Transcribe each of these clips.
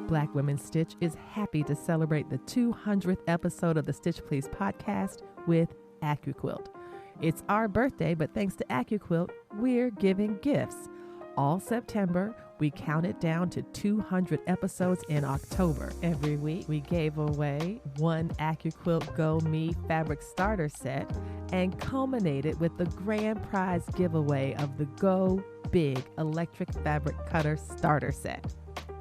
Black Women Stitch is happy to celebrate the 200th episode of the Stitch Please podcast with AccuQuilt. It's our birthday, but thanks to AccuQuilt, we're giving gifts. All September, we counted down to 200 episodes in October. Every week, we gave away one AccuQuilt Go Me fabric starter set and culminated with the grand prize giveaway of the Go Big electric fabric cutter starter set.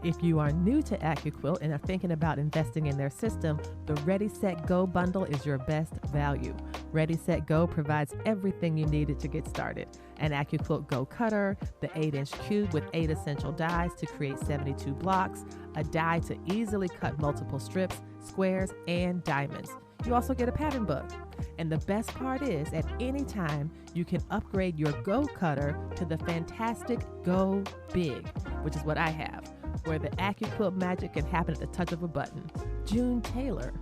If you are new to AccuQuilt and are thinking about investing in their system, the Ready, Set, Go bundle is your best value. Ready, Set, Go provides everything you needed to get started. An AccuQuilt Go cutter, the 8-inch cube with 8 essential dies to create 72 blocks, a die to easily cut multiple strips, squares, and diamonds. You also get a pattern book. And the best part is, at any time, you can upgrade your Go cutter to the fantastic Go Big, which is what I have, where the AccuQuilt magic can happen at the touch of a button. June Taylor,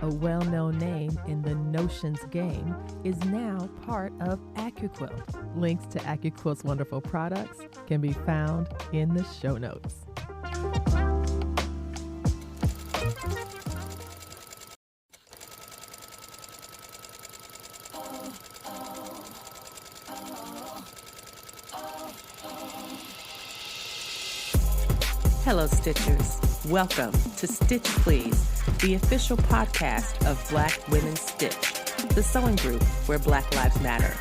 a well-known name in the notions game, is now part of AccuQuilt. Links to AccuQuilt's wonderful products can be found in the show notes. Hello, Stitchers. Welcome to Stitch Please, the official podcast of Black Women Stitch, the sewing group where Black Lives Matter.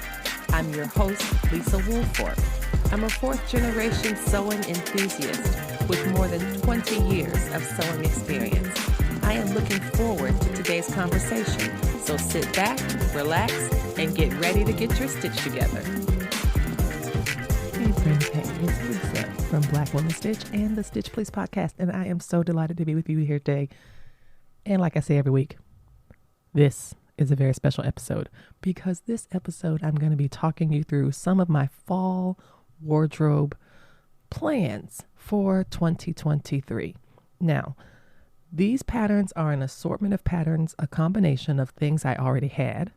I'm your host, Lisa Woolfork. I'm a fourth-generation sewing enthusiast with more than 20 years of sewing experience. I am looking forward to today's conversation, so sit back, relax, and get ready to get your stitch together. Hey friends, hey, it's Lisa from Black Women Stitch and the Stitch Please podcast, and I am so delighted to be with you here today. And like I say every week, this is a very special episode because this episode I'm going to be talking you through some of my fall wardrobe plans for 2023. Now, these patterns are an assortment of patterns, a combination of things I already had,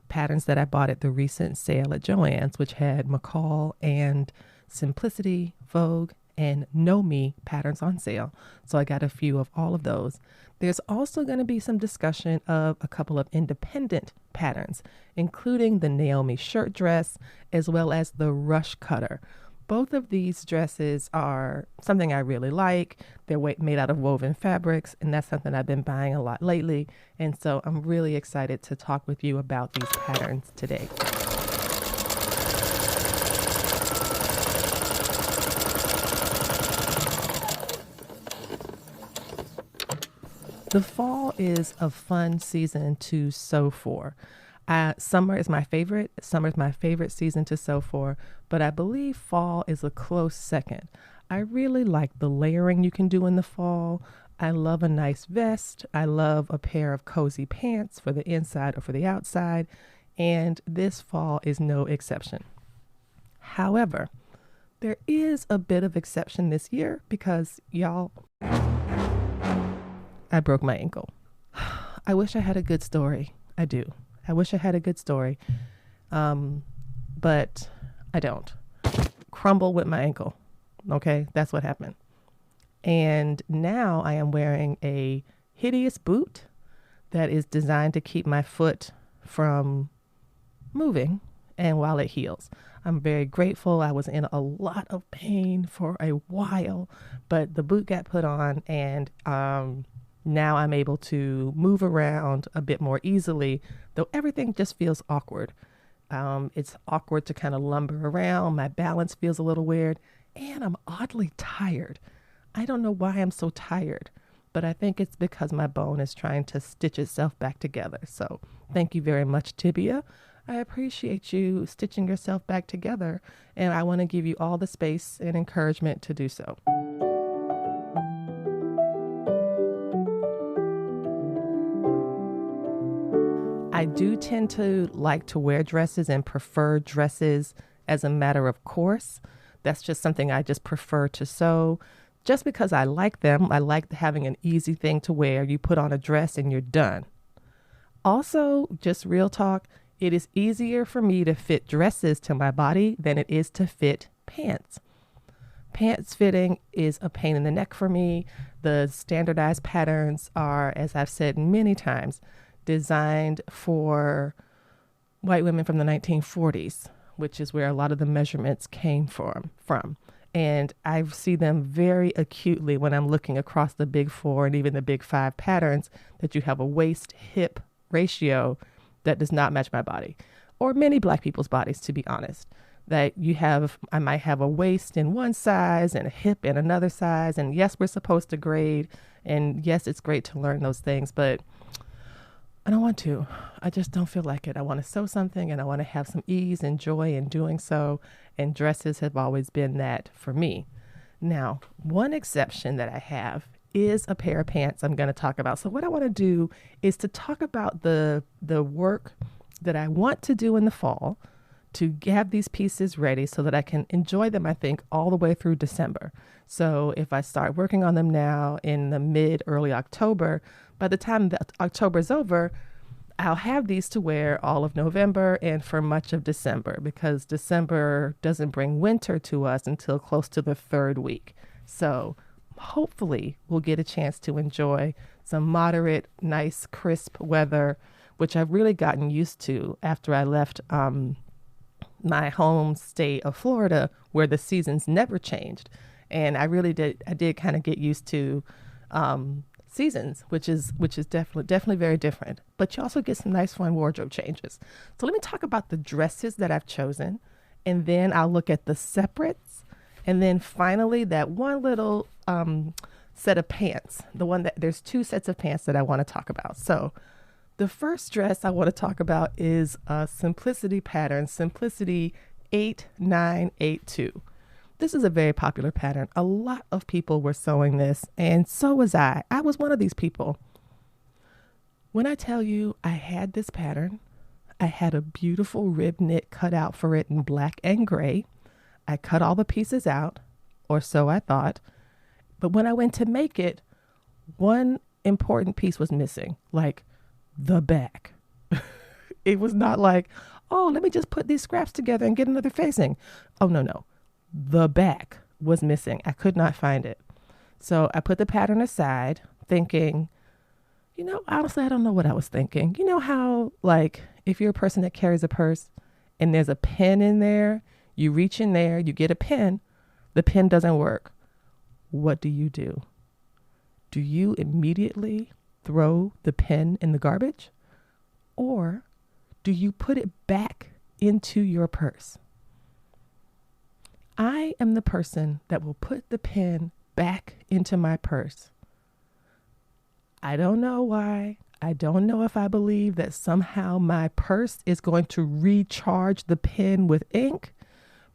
patterns that I bought at the recent sale at Joann's, which had McCall and Simplicity, Vogue, and KnowMe patterns on sale. So I got a few of all of those. There's also going to be some discussion of a couple of independent patterns, including the Naomi shirt dress, as well as the rush cutter. Both of these dresses are something I really like. They're made out of woven fabrics, and that's something I've been buying a lot lately. And so I'm really excited to talk with you about these patterns today. The fall is a fun season to sew for. Summer is my favorite. Summer is my favorite season to sew for, but I believe fall is a close second. I really like the layering you can do in the fall. I love a nice vest. I love a pair of cozy pants for the inside or for the outside, and this fall is no exception. However, there is a bit of exception this year because, y'all, I broke my ankle. I wish I had a good story. I do. I wish I had a good story, but I don't. Crumble with my ankle. Okay, that's what happened. And now I am wearing a hideous boot that is designed to keep my foot from moving and while it heals. I'm very grateful. I was in a lot of pain for a while, but the boot got put on and now I'm able to move around a bit more easily, though everything just feels awkward. It's awkward to kind of lumber around. My balance feels a little weird, and I'm oddly tired. I don't know why I'm so tired, but I think it's because my bone is trying to stitch itself back together. So thank you very much, Tibia. I appreciate you stitching yourself back together, and I want to give you all the space and encouragement to do so. I do tend to like to wear dresses and prefer dresses as a matter of course. That's just something I just prefer to sew. Just because I like them, I like having an easy thing to wear. You put on a dress and you're done. Also, just real talk, it is easier for me to fit dresses to my body than it is to fit pants. Pants fitting is a pain in the neck for me. The standardized patterns are, as I've said many times, designed for white women from the 1940s, which is where a lot of the measurements came from. And I see them very acutely when I'm looking across the big four and even the big five patterns, that you have a waist hip ratio that does not match my body, or many Black people's bodies, to be honest. That I might have a waist in one size and a hip in another size. And yes, we're supposed to grade. And yes, it's great to learn those things, but I don't want to. I just don't feel like it. I want to sew something and I want to have some ease and joy in doing so. And dresses have always been that for me. Now, one exception that I have is a pair of pants I'm going to talk about. So what I want to do is to talk about the work that I want to do in the fall to have these pieces ready so that I can enjoy them, I think, all the way through December. So if I start working on them now in the early October, by the time that October's over, I'll have these to wear all of November and for much of December, because December doesn't bring winter to us until close to the third week. So hopefully we'll get a chance to enjoy some moderate, nice, crisp weather, which I've really gotten used to after I left my home state of Florida, where the seasons never changed. And I did kind of get used to seasons, which is definitely very different. But you also get some nice fun wardrobe changes. So let me talk about the dresses that I've chosen, and then I'll look at the separates, and then finally that one little set of pants, there's two sets of pants that I want to talk about. So the first dress I want to talk about is a Simplicity pattern, Simplicity 8982. This is a very popular pattern. A lot of people were sewing this, and so was I. I was one of these people. When I tell you I had this pattern, I had a beautiful rib knit cut out for it in black and gray. I cut all the pieces out, or so I thought. But when I went to make it, one important piece was missing, like the back. It was not like, oh, let me just put these scraps together and get another facing. Oh, no. The back was missing. I could not find it. So I put the pattern aside thinking, honestly, I don't know what I was thinking. You know how, like, if you're a person that carries a purse and there's a pen in there, you reach in there, you get a pen, the pen doesn't work. What do? Do you immediately throw the pen in the garbage? Or do you put it back into your purse? I am the person that will put the pen back into my purse. I don't know why. I don't know if I believe that somehow my purse is going to recharge the pen with ink,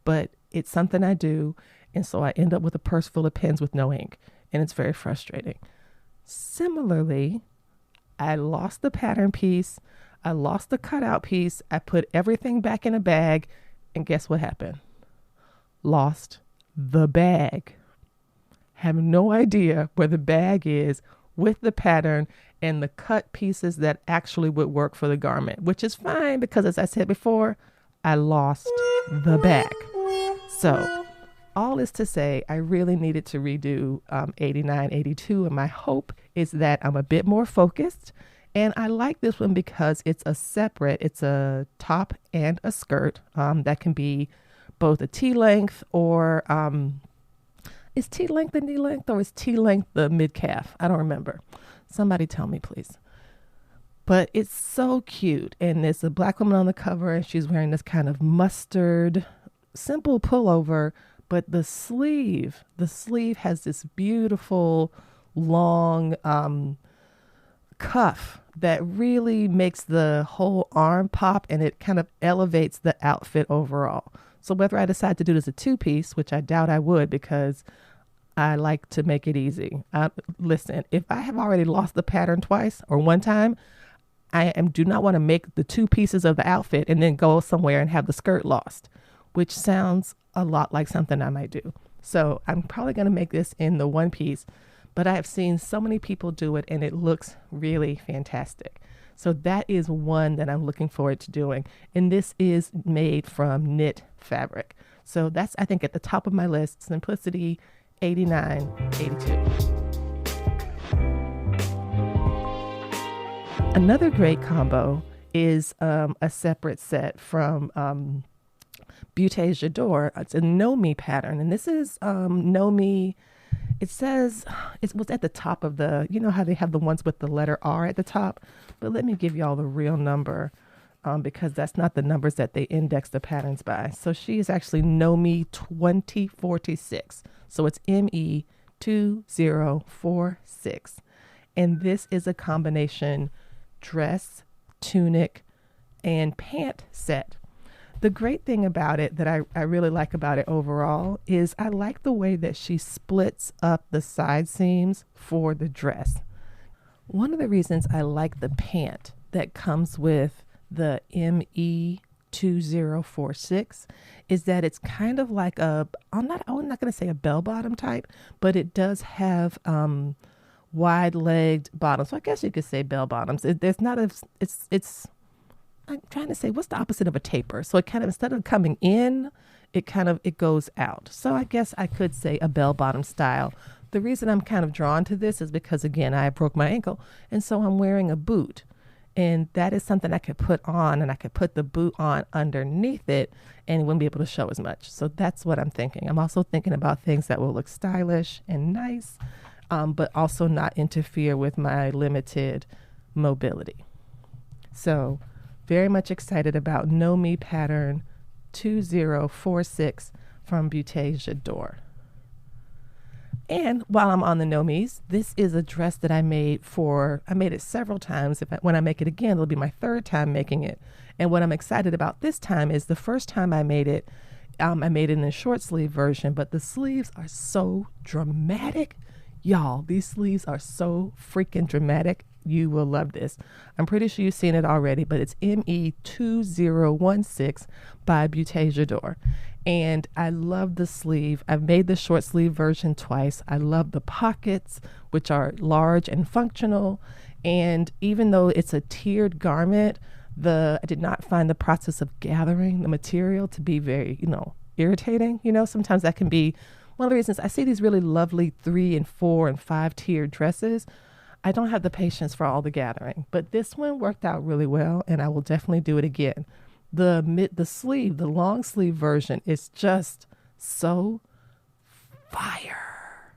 but it's something I do. And so I end up with a purse full of pens with no ink, and it's very frustrating. Similarly, I lost the pattern piece. I lost the cutout piece. I put everything back in a bag, and guess what happened? Lost the bag. Have no idea where the bag is with the pattern and the cut pieces that actually would work for the garment, which is fine because, as I said before, I lost the bag. So all is to say, I really needed to redo 89, 82, and my hope is that I'm a bit more focused. And I like this one because it's a top and a skirt that can be both a T-length or is T-length the knee length, or is T-length the mid-calf? I don't remember. Somebody tell me, please. But it's so cute. And there's a Black woman on the cover, and she's wearing this kind of mustard, simple pullover. But the sleeve has this beautiful, long cuff that really makes the whole arm pop, and it kind of elevates the outfit overall. So whether I decide to do this a two-piece, which I doubt I would because I like to make it easy. Listen, if I have already lost the pattern twice or one time, do not want to make the two pieces of the outfit and then go somewhere and have the skirt lost, which sounds a lot like something I might do. So I'm probably going to make this in the one piece, but I have seen so many people do it and it looks really fantastic. So that is one that I'm looking forward to doing. And this is made from knit fabric. So that's, I think, at the top of my list. Simplicity, $89.82. Another great combo is a separate set from Beauté J'adore. It's a KnowMe pattern. And this is KnowMe. It says it was at the top of the, you know how they have the ones with the letter R at the top? But let me give y'all the real number because that's not the numbers that they index the patterns by. So she is actually KnowMe 2046. So it's ME 2046. And this is a combination dress, tunic, and pant set. The great thing about it that I really like about it overall is I like the way that she splits up the side seams for the dress. One of the reasons I like the pant that comes with the ME 2046 is that it's kind of like I'm not going to say a bell bottom type, but it does have wide-legged bottoms. So I guess you could say bell bottoms. It's I'm trying to say, what's the opposite of a taper? So it kind of, instead of coming in, it goes out. So I guess I could say a bell bottom style. The reason I'm kind of drawn to this is because, again, I broke my ankle. And so I'm wearing a boot. And that is something I could put on, and I could put the boot on underneath it and it wouldn't be able to show as much. So that's what I'm thinking. I'm also thinking about things that will look stylish and nice, but also not interfere with my limited mobility. So very much excited about KnowMe pattern 2046 from Beauté J'adore. And while I'm on the KnowMe's, this is a dress that I made it several times. When I make it again, it'll be my third time making it. And what I'm excited about this time is the first time I made it in a short sleeve version, but the sleeves are so dramatic. Y'all, these sleeves are so freaking dramatic. You will love this. I'm pretty sure you've seen it already, but it's ME 2016 by Beauté J'adore. And I love the sleeve. I've made the short sleeve version twice. I love the pockets, which are large and functional. And even though it's a tiered garment, I did not find the process of gathering the material to be very, irritating. Sometimes that can be one of the reasons I see these really lovely 3 and 4 and 5 tiered dresses. I don't have the patience for all the gathering, but this one worked out really well, and I will definitely do it again. The long sleeve version is just so fire.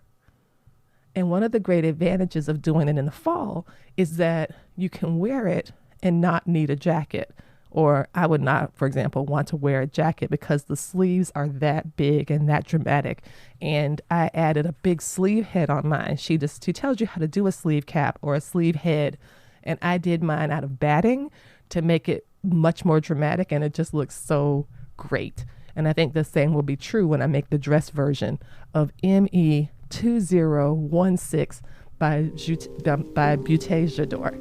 And one of the great advantages of doing it in the fall is that you can wear it and not need a jacket. Or I would not, for example, want to wear a jacket because the sleeves are that big and that dramatic. And I added a big sleeve head on mine. She tells you how to do a sleeve cap or a sleeve head. And I did mine out of batting to make it much more dramatic. And it just looks so great. And I think the same will be true when I make the dress version of ME 2016 by Beauté J'adore.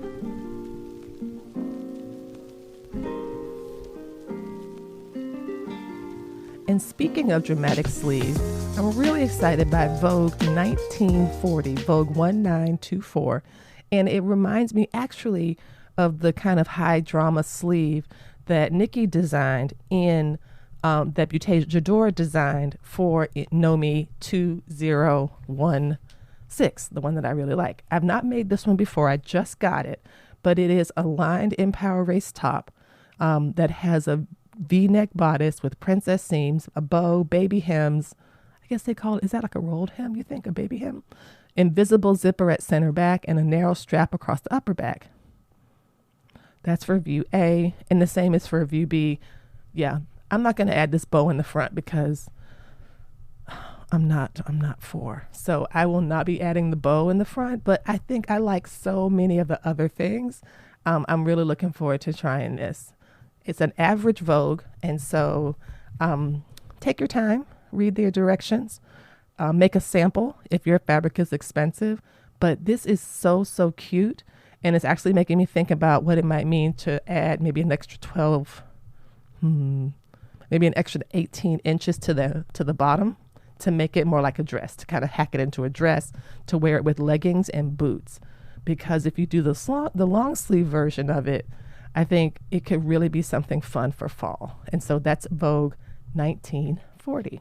And speaking of dramatic sleeves, I'm really excited by Vogue 1940, Vogue 1924. And it reminds me actually of the kind of high drama sleeve that Nikki designed that Beauté J'adore designed for KnowMe 2016, the one that I really like. I've not made this one before. I just got it. But it is a lined Empower Race top that has a V-neck bodice with princess seams, a bow, baby hems. I guess they call it, is that like a rolled hem, you think, a baby hem? Invisible zipper at center back and a narrow strap across the upper back. That's for view A, and the same is for view B. Yeah, I'm not going to add this bow in the front because I'm not for. So I will not be adding the bow in the front, but I think I like so many of the other things. I'm really looking forward to trying this. It's an average Vogue, and so take your time, read their directions, make a sample if your fabric is expensive. But this is so, so cute, and it's actually making me think about what it might mean to add maybe an extra maybe an extra 18 inches to the bottom to make it more like a dress, to kind of hack it into a dress, to wear it with leggings and boots. because if you do the long sleeve version of it, I think it could really be something fun for fall. And so that's Vogue 1940.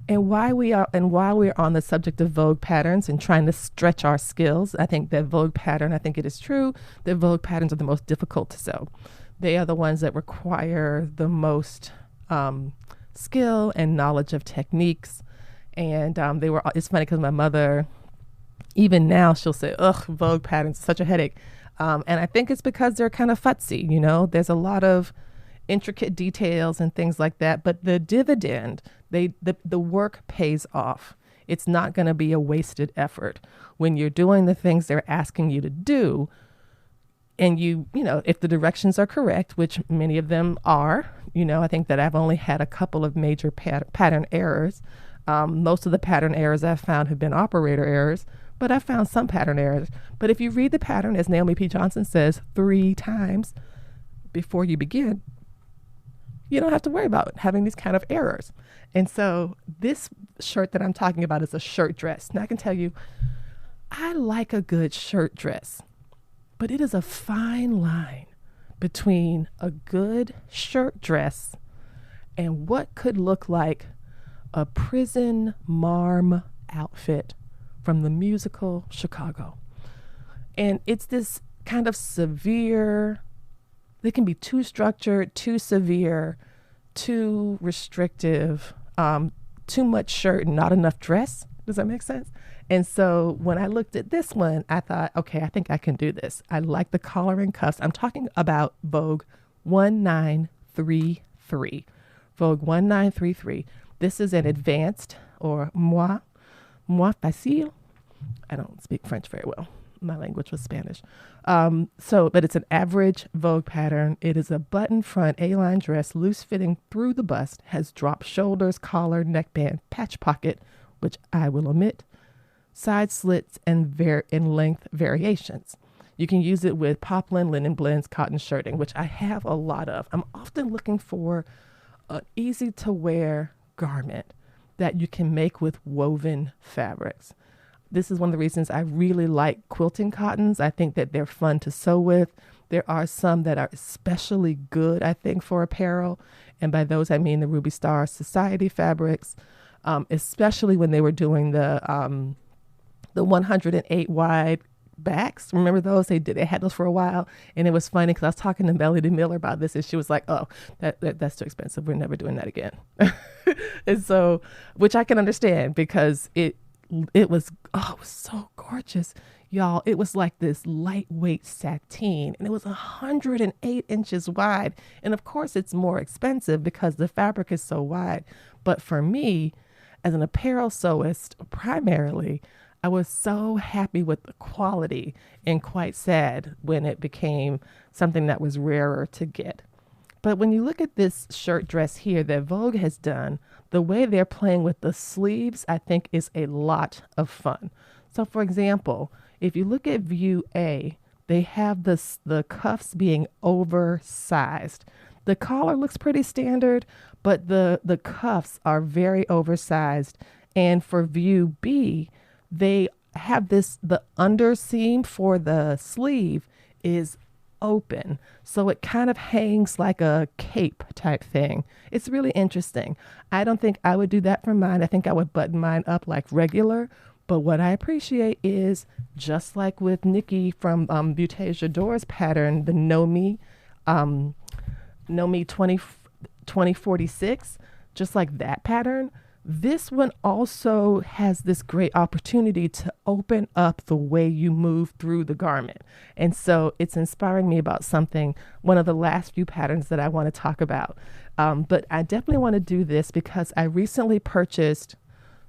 And while we're on the subject of Vogue patterns and trying to stretch our skills, I think that I think it is true that Vogue patterns are the most difficult to sew. They are the ones that require the most skill and knowledge of techniques. And it's funny because my mother, even now, she'll say, ugh, Vogue patterns, such a headache. And I think it's because they're kind of futzy, there's a lot of intricate details and things like that. But the dividend, the work pays off. It's not going to be a wasted effort when you're doing the things they're asking you to do. And if the directions are correct, which many of them are, I think that I've only had a couple of major pattern errors. Most of the pattern errors I've found have been operator errors, but I found some pattern errors. But if you read the pattern, as Naomi P. Johnson says, 3 times before you begin, you don't have to worry about having these kind of errors. And so this shirt that I'm talking about is a shirt dress. Now I can tell you, I like a good shirt dress, but it is a fine line between a good shirt dress and what could look like a prison marm outfit from the musical Chicago. And it's this kind of severe, they can be too structured, too severe, too restrictive, too much shirt and not enough dress. Does that make sense? And so when I looked at this one, I thought, okay, I think I can do this. I like the collar and cuffs. I'm talking about Vogue 1933. Vogue 1933. This is an advanced or moi facile. I don't speak French very well. My language was Spanish. But it's an average Vogue pattern. It is a button front A-line dress, loose fitting through the bust, has drop shoulders, collar, neckband, patch pocket, which I will omit, side slits, and in length variations. You can use it with poplin, linen blends, cotton shirting, which I have a lot of. I'm often looking for an easy to wear garment that you can make with woven fabrics. This is one of the reasons I really like quilting cottons. I think that they're fun to sew with. There are some that are especially good, I think, for apparel. And by those, I mean the Ruby Star Society fabrics, especially when they were doing the 108 wide backs. Remember those? They had those for a while. And it was funny because I was talking to Melody Miller about this, and she was like, oh, that's too expensive. We're never doing that again. And so, which I can understand because it was so gorgeous, y'all. It was like this lightweight sateen, and it was 108 inches wide. And of course, it's more expensive because the fabric is so wide. But for me, as an apparel sewist, primarily, I was so happy with the quality and quite sad when it became something that was rarer to get. But when you look at this shirt dress here that Vogue has done, the way they're playing with the sleeves, I think, is a lot of fun. So, for example, if you look at view A, they have the cuffs being oversized. The collar looks pretty standard, but the cuffs are very oversized. And for view B, they have the underseam for the sleeve is open. So it kind of hangs like a cape type thing. It's really interesting. I don't think I would do that for mine. I think I would button mine up like regular. But what I appreciate is, just like with Nikki from Beauté J'adore's pattern, the KnowMe 2046, just like that pattern, this one also has this great opportunity to open up the way you move through the garment. And so it's inspiring me about one of the last few patterns that I want to talk about. But I definitely want to do this because I recently purchased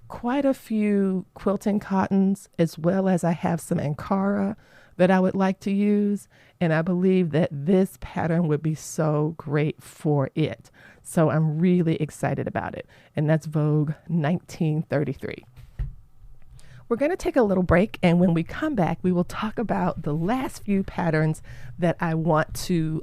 quite a few quilting cottons, as well as I have some Ankara that I would like to use. And I believe that this pattern would be so great for it. So I'm really excited about it. And that's Vogue 1933. We're going to take a little break, and when we come back, we will talk about the last few patterns that I want to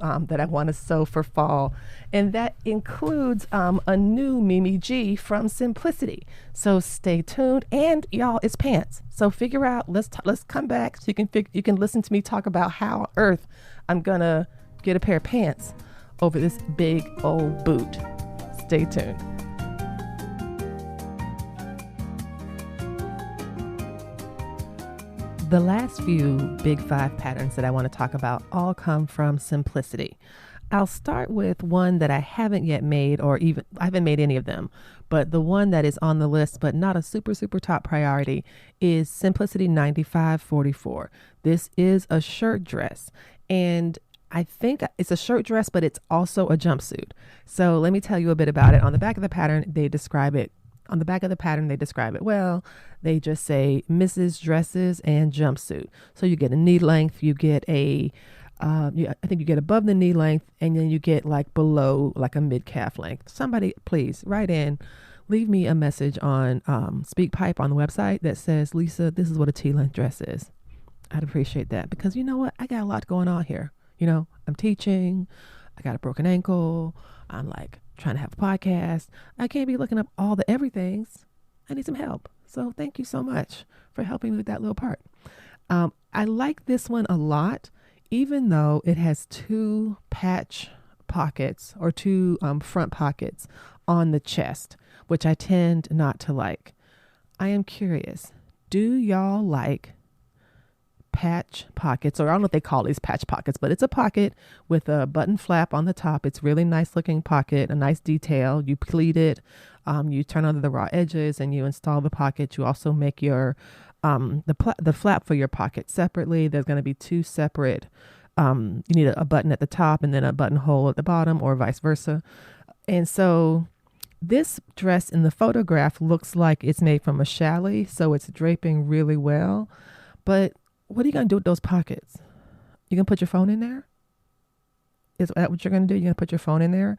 sew for fall, and that includes a new Mimi G from Simplicity. So stay tuned, and y'all, it's pants. So figure out. Let's come back so you can listen to me talk about how on earth I'm gonna get a pair of pants over this big old boot. Stay tuned. The last few big 5 patterns that I want to talk about all come from Simplicity. I'll start with one that I haven't yet made, or even I haven't made any of them, but the one that is on the list but not a super top priority is Simplicity 9544. This is a shirt dress, and I think it's a shirt dress, but it's also a jumpsuit. So let me tell you a bit about it. On the back of the pattern, they describe it well. They just say Mrs. Dresses and jumpsuit. So you get a knee length, you get I think you get above the knee length, and then you get like below like a mid-calf length. Somebody please write in, leave me a message on SpeakPipe on the website that says, Lisa, this is what a T-length dress is. I'd appreciate that, because you know what? I got a lot going on here. You know, I'm teaching, I got a broken ankle, I'm like trying to have a podcast. I can't be looking up all the everythings. I need some help. So thank you so much for helping me with that little part. I like this one a lot, even though it has 2 patch pockets or 2 front pockets on the chest, which I tend not to like. I am curious, do y'all like patch pockets? Or I don't know if they call these patch pockets, but it's a pocket with a button flap on the top. It's really nice looking pocket, a nice detail. You pleat it, you turn under the raw edges, and you install the pocket. You also make your the flap for your pocket separately. There's going to be 2 separate. You need a button at the top and then a buttonhole at the bottom, or vice versa. And so this dress in the photograph looks like it's made from a challis, so it's draping really well. But what are you going to do with those pockets? You going to put your phone in there? Is that what you're going to do? You're going to put your phone in there?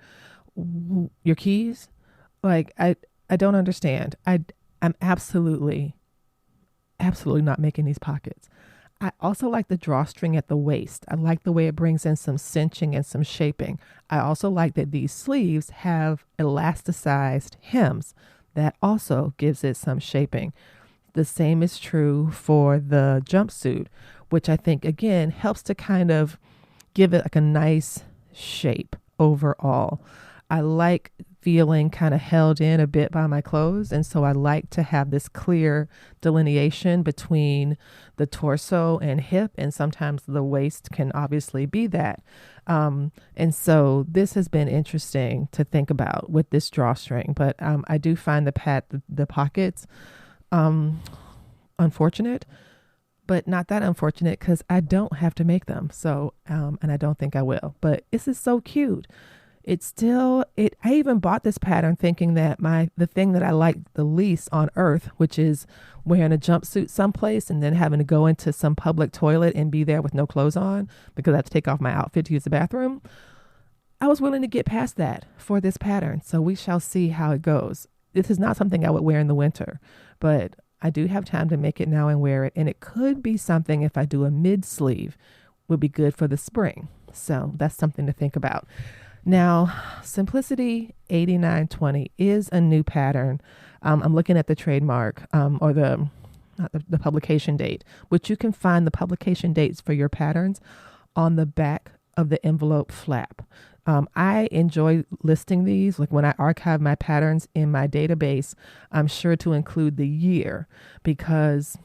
Your keys? Like, I don't understand. I'm absolutely not making these pockets. I also like the drawstring at the waist. I like the way it brings in some cinching and some shaping. I also like that these sleeves have elasticized hems. That also gives it some shaping. The same is true for the jumpsuit, which I think, again, helps to kind of give it like a nice shape overall. I like feeling kind of held in a bit by my clothes, and so I like to have this clear delineation between the torso and hip, and sometimes the waist can obviously be that. And so this has been interesting to think about with this drawstring, but I do find the pockets unfortunate, but not that unfortunate because I don't have to make them. So, and I don't think I will, but this is so cute. I even bought this pattern thinking that the thing that I like the least on earth, which is wearing a jumpsuit someplace and then having to go into some public toilet and be there with no clothes on because I have to take off my outfit to use the bathroom. I was willing to get past that for this pattern. So we shall see how it goes. This is not something I would wear in the winter, but I do have time to make it now and wear it. And it could be something, if I do a mid sleeve, would be good for the spring. So that's something to think about. Now, Simplicity 8920 is a new pattern. I'm looking at the trademark or the publication date, which you can find the publication dates for your patterns on the back of the envelope flap. I enjoy listing these. Like when I archive my patterns in my database, I'm sure to include the year because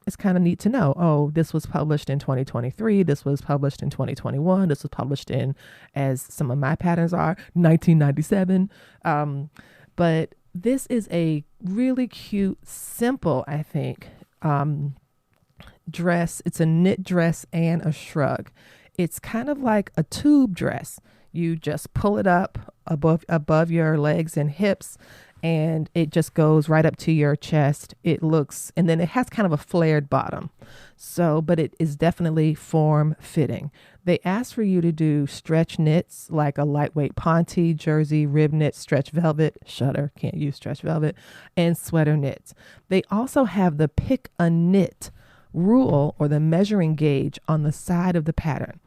it's kind of neat to know, oh, this was published in 2023. This was published in 2021. This was published in, as some of my patterns are, 1997. But this is a really cute, simple, I think, dress. It's a knit dress and a shrug. It's kind of like a tube dress. You just pull it up above your legs and hips, and it just goes right up to your chest. It looks, and then it has kind of a flared bottom. So, but it is definitely form fitting. They ask for you to do stretch knits like a lightweight ponte, jersey, rib knit, stretch velvet, shutter, can't use stretch velvet, and sweater knits. They also have the pick a knit rule or the measuring gauge on the side of the pattern.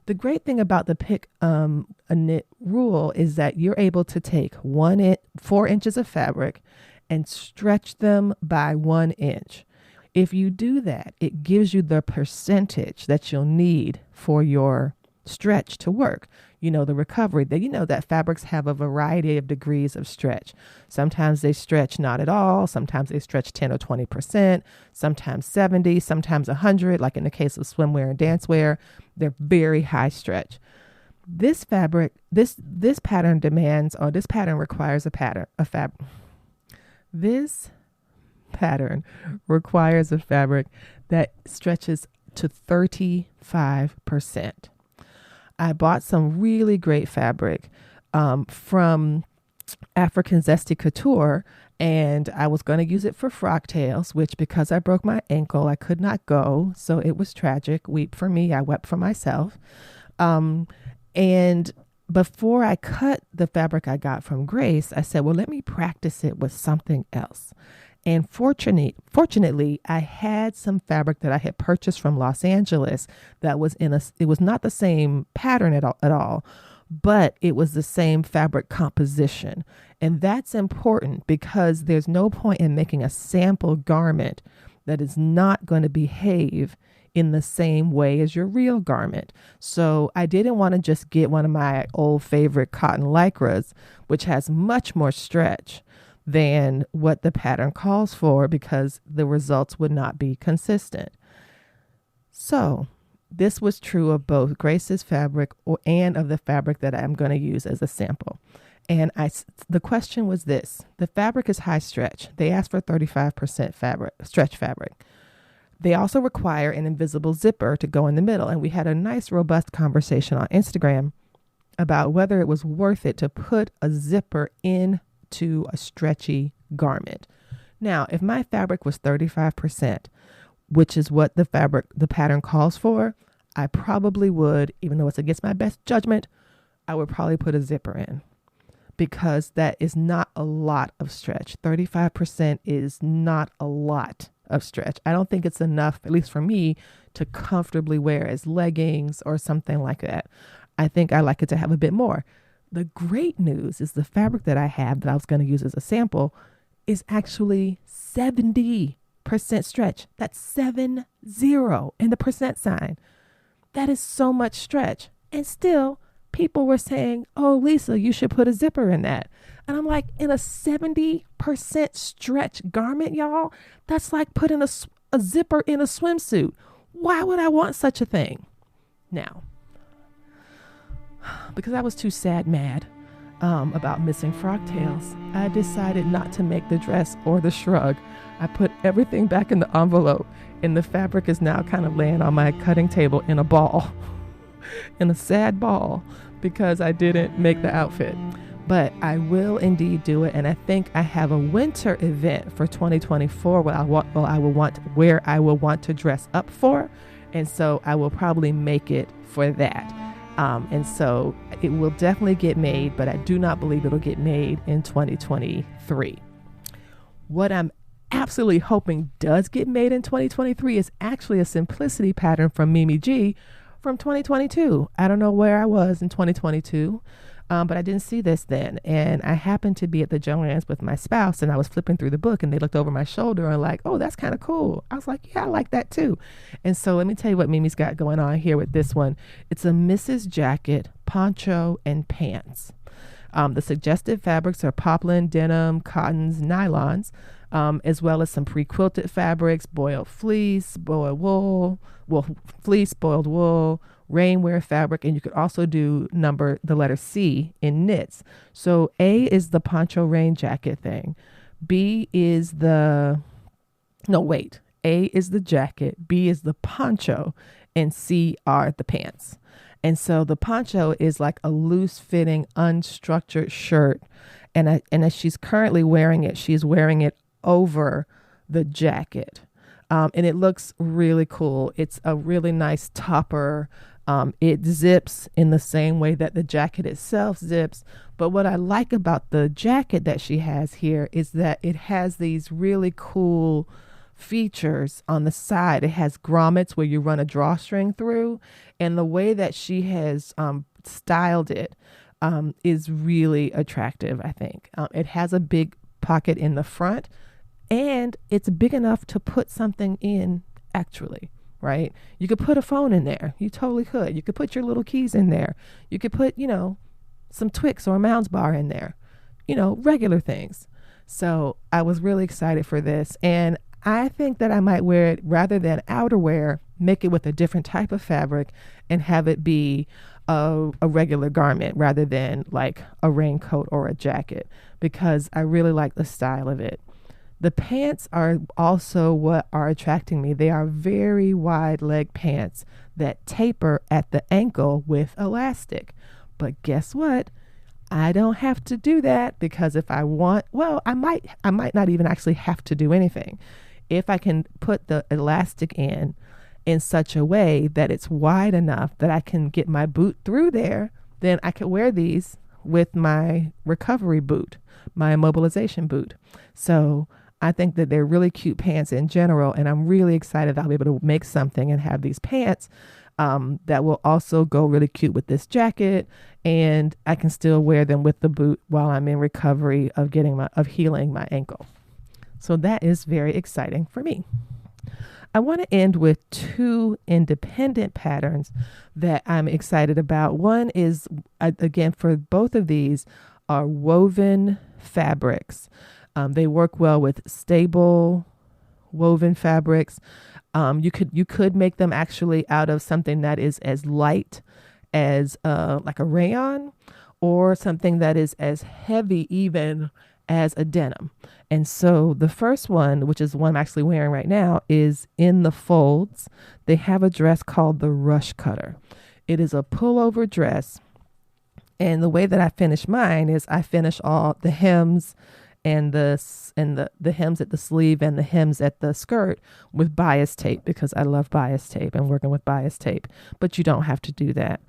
The great thing about the pick a knit rule is that you're able to take 4 inches of fabric and stretch them by 1 inch. If you do that, it gives you the percentage that you'll need for your stretch to work. You know, the recovery, that you know that fabrics have a variety of degrees of stretch. Sometimes they stretch not at all. Sometimes they stretch 10 or 20%, sometimes 70, sometimes 100, like in the case of swimwear and dancewear. They're very high stretch. This fabric, this pattern demands, or this pattern requires This pattern requires a fabric that stretches to 35%. I bought some really great fabric from African Zesty Couture, and I was going to use it for frock tails, which because I broke my ankle, I could not go. So it was tragic. Weep for me. I wept for myself. And before I cut the fabric I got from Grace, I said, well, let me practice it with something else. And fortunately, I had some fabric that I had purchased from Los Angeles that was it was not the same pattern at all, but it was the same fabric composition. And that's important because there's no point in making a sample garment that is not going to behave in the same way as your real garment. So I didn't want to just get one of my old favorite cotton lycras, which has much more stretch than what the pattern calls for, because the results would not be consistent. So this was true of both Grace's fabric and of the fabric that I'm going to use as a sample. And the question was this: the fabric is high stretch. They asked for 35% stretch fabric. They also require an invisible zipper to go in the middle. And we had a nice, robust conversation on Instagram about whether it was worth it to put a zipper in to a stretchy garment. Now, if my fabric was 35%, which is what the pattern calls for, I probably would, even though it's against my best judgment, I would probably put a zipper in, because that is not a lot of stretch. 35% is not a lot of stretch. I don't think it's enough, at least for me, to comfortably wear as leggings or something like that. I think I like it to have a bit more. The great news is the fabric that I have that I was going to use as a sample is actually 70% stretch. That's 70 in the percent sign. That is so much stretch. And still, people were saying, oh, Lisa, you should put a zipper in that. And I'm like, in a 70% stretch garment, y'all, that's like putting a zipper in a swimsuit. Why would I want such a thing? Now, because I was too mad about missing frock tails, I decided not to make the dress or the shrug. I put everything back in the envelope, and the fabric is now kind of laying on my cutting table in a ball, in a sad ball, because I didn't make the outfit. But I will indeed do it, and I think I have a winter event for 2024 where I will want to dress up for, and so I will probably make it for that. And so it will definitely get made, but I do not believe it'll get made in 2023. What I'm absolutely hoping does get made in 2023 is actually a simplicity pattern from Mimi G from 2022. I don't know where I was in 2022, but I didn't see this then. And I happened to be at the Joann's with my spouse, and I was flipping through the book, and they looked over my shoulder and like, oh, that's kind of cool. I was like, yeah, I like that too. And so let me tell you what Mimi's got going on here with this one. It's a Mrs. jacket, poncho, and pants. The suggested fabrics are poplin, denim, cottons, nylons, as well as some pre-quilted fabrics, boiled fleece, boiled wool, boiled wool, rainwear fabric, and you could also do the letter C in knits. So A is the poncho rain jacket thing. A is the jacket, B is the poncho, and C are the pants. And so the poncho is like a loose fitting, unstructured shirt. And as she's currently wearing it, she's wearing it over the jacket. And it looks really cool. It's a really nice topper. It zips in the same way that the jacket itself zips. But what I like about the jacket that she has here is that it has these really cool features on the side. It has grommets where you run a drawstring through. And the way that she has styled it is really attractive, I think. It has a big pocket in the front, and it's big enough to put something in, actually, right? You could put a phone in there. You totally could. You could put your little keys in there. You could put, some Twix or a Mounds bar in there, regular things. So I was really excited for this. And I think that I might wear it rather than outerwear, make it with a different type of fabric and have it be a regular garment rather than like a raincoat or a jacket, because I really like the style of it. The pants are also what are attracting me. They are very wide leg pants that taper at the ankle with elastic. But guess what? I don't have to do that, because if I want, I might not even actually have to do anything. If I can put the elastic in such a way that it's wide enough that I can get my boot through there, then I could wear these with my recovery boot, my immobilization boot. So I think that they're really cute pants in general, and I'm really excited that I'll be able to make something and have these pants that will also go really cute with this jacket, and I can still wear them with the boot while I'm in recovery of healing my ankle. So that is very exciting for me. I want to end with 2 independent patterns that I'm excited about. One is, again, for both of these are woven fabrics. They work well with stable woven fabrics. You could make them actually out of something that is as light as like a rayon, or something that is as heavy even as a denim. And so the first one, which is the one I'm actually wearing right now, is in the folds. They have a dress called the Rush Cutter. It is a pullover dress. And the way that I finish mine is I finish all the hems and the hems at the sleeve and the hems at the skirt with bias tape, because I love bias tape and working with bias tape, but you don't have to do that.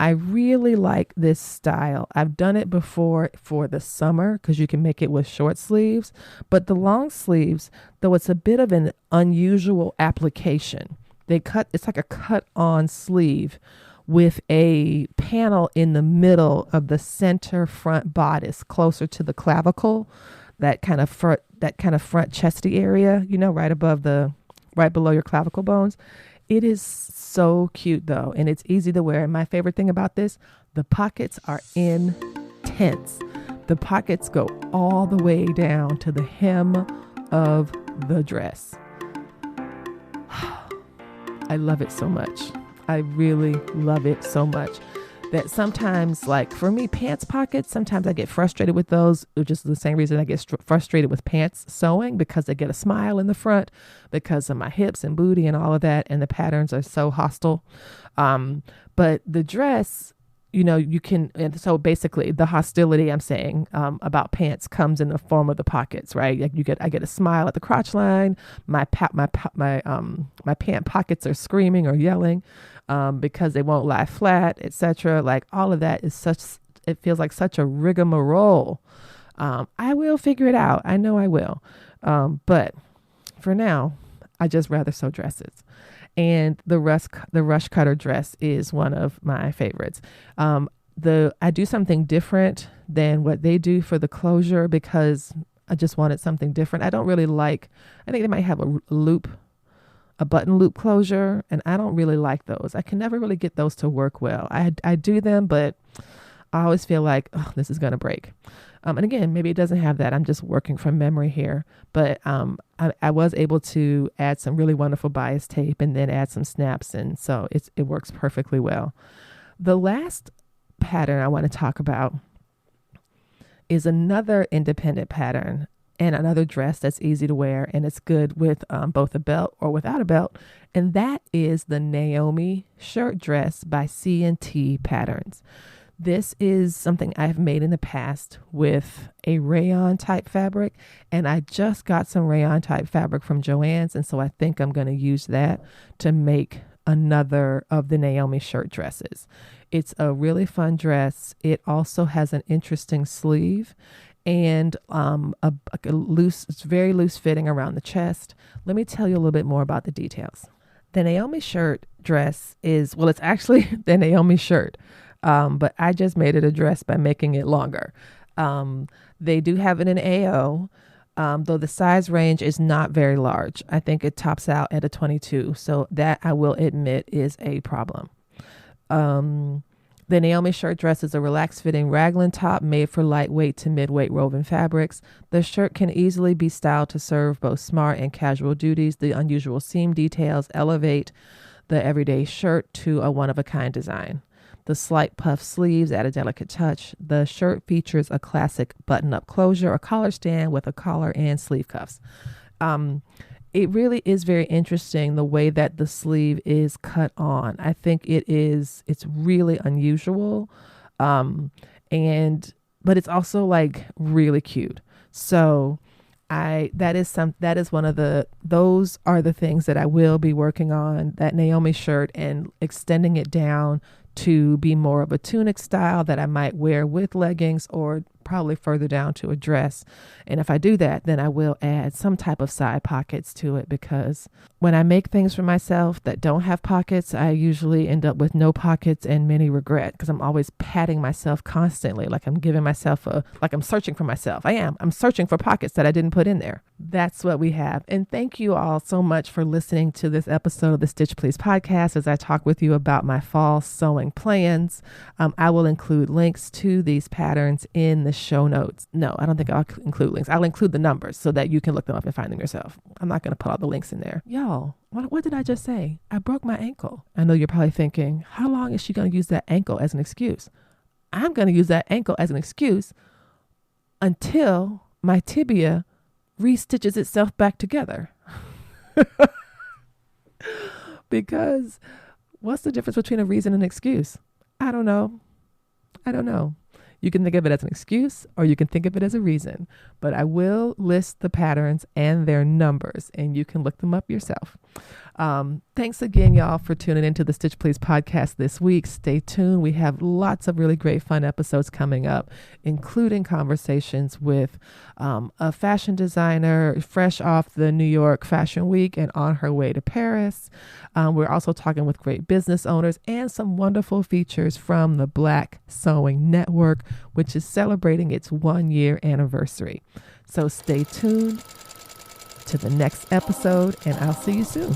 I really like this style. I've done it before for the summer because you can make it with short sleeves, but the long sleeves, though it's a bit of an unusual application, it's like a cut on sleeve with a panel in the middle of the center front bodice closer to the clavicle, that kind of front chesty area, right below your clavicle bones. It is so cute though, and it's easy to wear. And my favorite thing about this, the pockets are intense. The pockets go all the way down to the hem of the dress. I love it so much. I really love it so much that sometimes, like for me, pants pockets, sometimes I get frustrated with those, which is the same reason I get frustrated with pants sewing, because they get a smile in the front because of my hips and booty and all of that. And the patterns are so hostile. But the dress, you can, and so basically the hostility I'm saying about pants comes in the form of the pockets, right? Like I get a smile at the crotch line. My pant pockets are screaming or yelling because they won't lie flat, etc. Like all of that is it feels like such a rigmarole. I will figure it out. I know I will. But for now, I just rather sew dresses. And the rush cutter dress is one of my favorites. I do something different than what they do for the closure because I just wanted something different. I don't really I think they might have a button loop closure, and I don't really like those. I can never really get those to work well. I do them, but I always feel like, oh, this is going to break. And again, maybe it doesn't have that. I'm just working from memory here. But I was able to add some really wonderful bias tape and then add some snaps. And so it works perfectly well. The last pattern I want to talk about is another independent pattern and another dress that's easy to wear. And it's good with both a belt or without a belt. And that is the KnowMe shirt dress by C&T Patterns. This is something I've made in the past with a rayon type fabric, and I just got some rayon type fabric from Joann's, and so I think I'm going to use that to make another of the KnowMe shirt dresses. It's a really fun dress. It also has an interesting sleeve and a loose, it's very loose fitting around the chest. Let me tell you a little bit more about the details. The KnowMe shirt dress is, well, it's actually the KnowMe shirt, but I just made it a dress by making it longer. They do have it in AO, though the size range is not very large. I think it tops out at a 22, so that I will admit is a problem. The KnowMe shirt dress is a relaxed fitting raglan top made for lightweight to midweight woven fabrics. The shirt can easily be styled to serve both smart and casual duties. The unusual seam details elevate the everyday shirt to a one-of-a-kind design. The slight puff sleeves add a delicate touch. The shirt features a classic button-up closure, a collar stand with a collar and sleeve cuffs. It really is very interesting the way that the sleeve is cut on. I think it's really unusual. But it's also like really cute. So those are the things that I will be working on, that KnowMe shirt, and extending it down to be more of a tunic style that I might wear with leggings, or probably further down to a dress. And if I do that, then I will add some type of side pockets to it, because when I make things for myself that don't have pockets, I usually end up with no pockets and many regret, because I'm always patting myself constantly, like I'm giving myself like I'm searching for myself. I'm searching for pockets that I didn't put in there. That's what we have. And thank you all so much for listening to this episode of the Stitch Please podcast as I talk with you about my fall sewing plans. I will include links to these patterns in the show notes. No, I don't think I'll include links. I'll include the numbers so that you can look them up and find them yourself. I'm not going to put all the links in there. Y'all, what did I just say? I broke my ankle. I know you're probably thinking, how long is she going to use that ankle as an excuse? I'm going to use that ankle as an excuse until my tibia restitches itself back together. Because what's the difference between a reason and an excuse? I don't know. You can think of it as an excuse, or you can think of it as a reason, but I will list the patterns and their numbers, and you can look them up yourself. Thanks again, y'all, for tuning into the Stitch Please podcast this week. Stay tuned. We have lots of really great fun episodes coming up, including conversations with a fashion designer fresh off the New York Fashion Week and on her way to Paris. We're also talking with great business owners and some wonderful features from the Black Sewing Network, which is celebrating its 1-year anniversary. So stay tuned to the next episode, and I'll see you soon.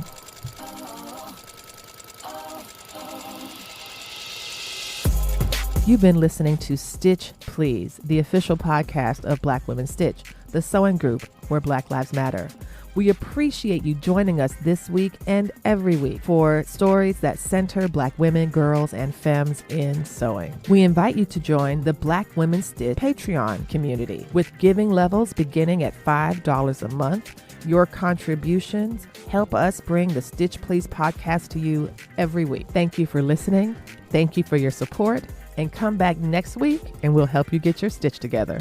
You've been listening to Stitch Please, the official podcast of Black Women Stitch, the sewing group where Black Lives Matter. We appreciate you joining us this week and every week for stories that center Black women, girls, and femmes in sewing. We invite you to join the Black Women Stitch Patreon community with giving levels beginning at $5 a month. Your contributions help us bring the Stitch Please podcast to you every week. Thank you for listening. Thank you for your support. And come back next week and we'll help you get your stitch together.